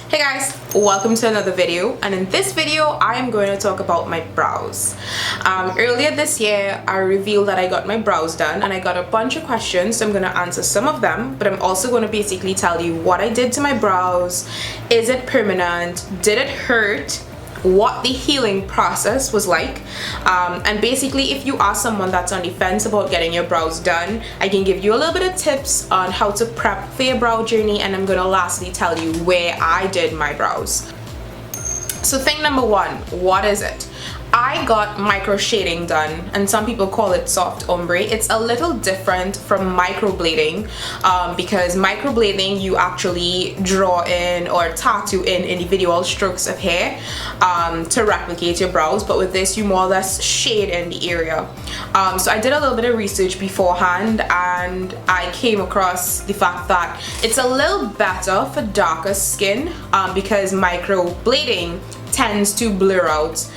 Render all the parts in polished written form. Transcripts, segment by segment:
Hey guys, welcome to another video, and in this video I am going to talk about my brows. Earlier this year I revealed that I got my brows done and I got a bunch of questions, so I'm going to answer some of them, but I'm also going to basically tell you what I did to my brows. Is it permanent? Did it hurt? What the healing process was like, and basically if you are someone that's on the fence about getting your brows done, I can give you a little bit of tips on how to prep for your brow journey, and I'm gonna lastly tell you where I did my brows. So thing number one, what is it? I got micro shading done, and some people call it soft ombre. It's a little different from microblading because microblading you actually draw in or tattoo in individual strokes of hair to replicate your brows, but with this you more or less shade in the area. So I did a little bit of research beforehand and I came across the fact that it's a little better for darker skin because microblading tends to blur out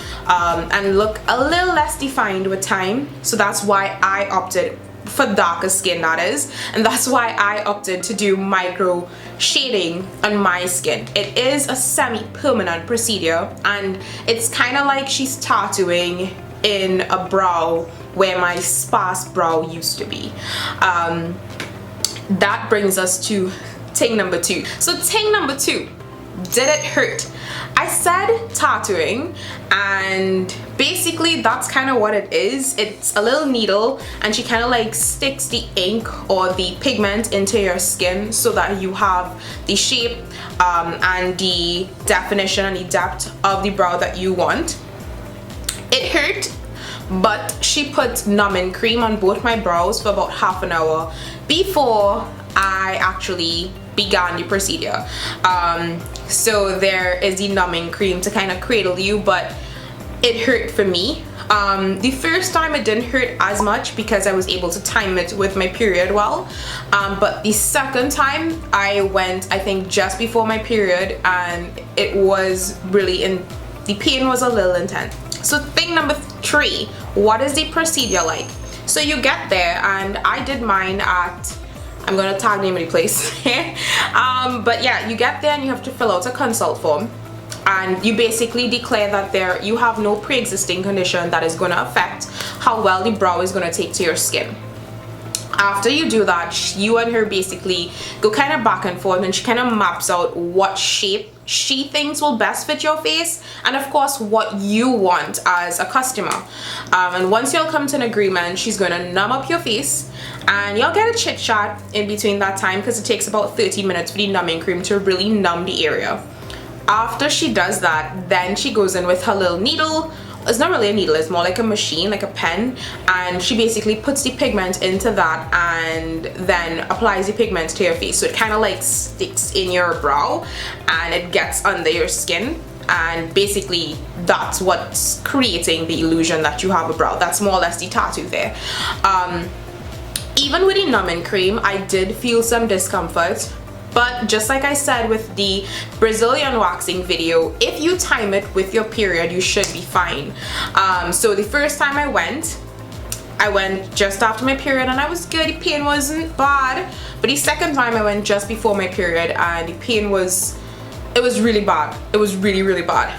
and look a little less defined with time. So that's why I opted for darker skin, that is, and that's why I opted to do micro shading on my skin. It is a semi-permanent procedure, and it's kind of like she's tattooing in a brow where my sparse brow used to be. That brings us to thing number two. So thing number two, did it hurt? I said tattooing, and basically that's kind of what it is. It's a little needle and she kind of like sticks the ink or the pigment into your skin so that you have the shape and the definition and the depth of the brow that you want. It hurt, but she put numbing cream on both my brows for about half an hour before I actually began the procedure. So there is the numbing cream to kind of cradle you, but it hurt for me. The first time it didn't hurt as much because I was able to time it with my period well, but the second time I went, I think just before my period, and it was really the pain was a little intense. So thing number three, what is the procedure like? So you get there, and I did mine at, I'm gonna tag name of the place here. But yeah, you get there and you have to fill out a consult form, and you basically declare that you have no pre-existing condition that is going to affect how well the brow is going to take to your skin. After you do that, you and her basically go kind of back and forth, and she kind of maps out what shape she thinks will best fit your face, and of course what you want as a customer. And once you'll come to an agreement, she's going to numb up your face, and you'll get a chit chat in between that time because it takes about 30 minutes for the numbing cream to really numb the area. After she does that, then she goes in with her little needle. It's not really a needle, it's more like a machine, like a pen, and she basically puts the pigment into that and then applies the pigment to your face, so it kind of like sticks in your brow and it gets under your skin, and basically that's what's creating the illusion that you have a brow. That's more or less the tattoo there. Even with the numbing cream, I did feel some discomfort. But just like I said with the Brazilian waxing video, if you time it with your period, you should be fine. So the first time I went just after my period and I was good, the pain wasn't bad. But the second time I went just before my period and the pain was really bad. It was really, really bad.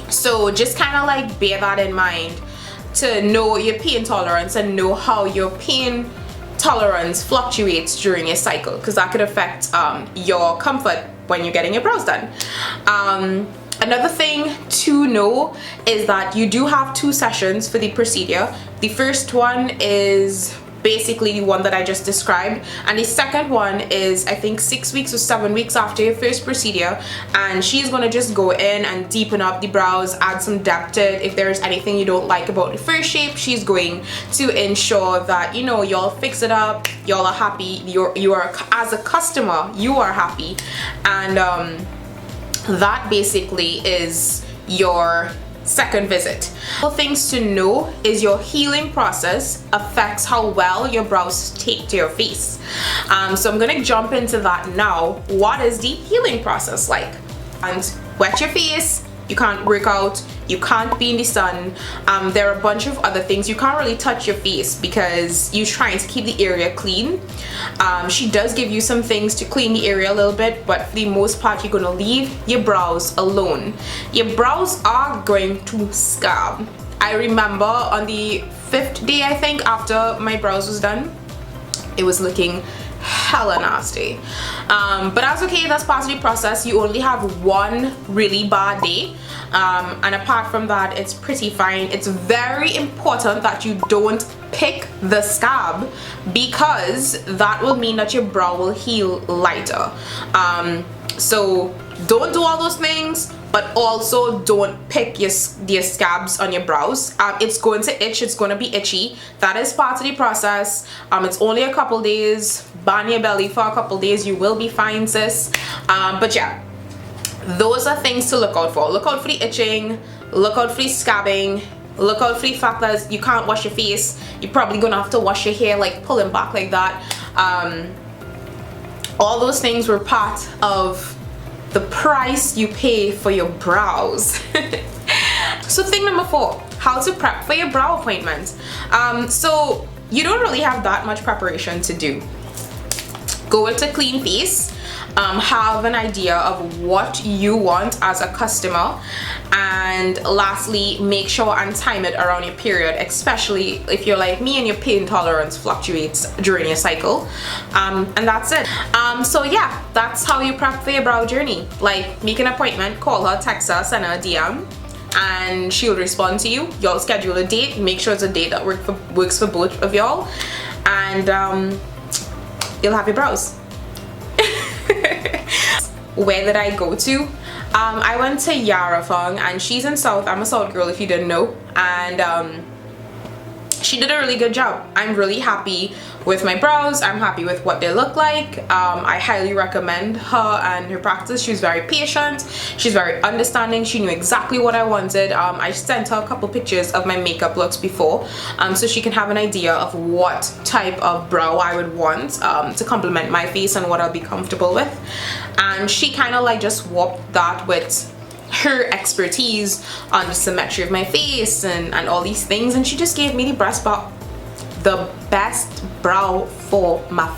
So just kind of like bear that in mind to know your pain tolerance and know how your pain tolerance fluctuates during your cycle, because that could affect your comfort when you're getting your brows done. Another thing to know is that you do have 2 sessions for the procedure. The first one is basically the one that I just described, and the second one is I think 6 weeks or 7 weeks after your first procedure, and she's gonna just go in and deepen up the brows, add some depth to it. If there's anything you don't like about the first shape, she's going to ensure that, you know, y'all fix it up, y'all are happy, you are as a customer, you are happy, and that basically is your second visit. Things to know is your healing process affects how well your brows take to your face. So I'm gonna jump into that now. What is the healing process like? And wet your face, you can't work out, you can't be in the sun. There are a bunch of other things. You can't really touch your face because you're trying to keep the area clean. She does give you some things to clean the area a little bit, but for the most part you're going to leave your brows alone. Your brows are going to scab. I remember on the 5th day, I think, after my brows was done, it was looking hella nasty, but that's okay. That's part of the process. You only have one really bad day, and apart from that, it's pretty fine. It's very important that you don't pick the scab, because that will mean that your brow will heal lighter. So don't do all those things, but also don't pick your scabs on your brows. It's going to itch, it's going to be itchy. That is part of the process. It's only a couple days. Ban your belly for a couple days, you will be fine, sis. But yeah, those are things to look out for. Look out for the itching, look out for the scabbing, look out for the fact that you can't wash your face. You're probably gonna have to wash your hair, like pulling back like that. All those things were part of the price you pay for your brows. So thing number 4, how to prep for your brow appointment. So you don't really have that much preparation to do. Go with a clean face, have an idea of what you want as a customer, and lastly, make sure and time it around your period, especially if you're like me and your pain tolerance fluctuates during your cycle. And that's it. So yeah, that's how you prep for your brow journey. Like, make an appointment, call her, text her, send her a DM, and she'll respond to you. Y'all schedule a date, make sure it's a date that works for both of y'all, and you'll have your brows. Where did I go to? I went to Yara, and she's in South. I'm a South girl if you didn't know, and she did a really good job. I'm really happy with my brows. I'm happy with what they look like. I highly recommend her and her practice. She was very patient, she's very understanding, she knew exactly what I wanted. I sent her a couple pictures of my makeup looks before, so she can have an idea of what type of brow I would want to complement my face and what I'll be comfortable with. And she kind of like just warped that with her expertise on the symmetry of my face and all these things, and she just gave me the best brow for my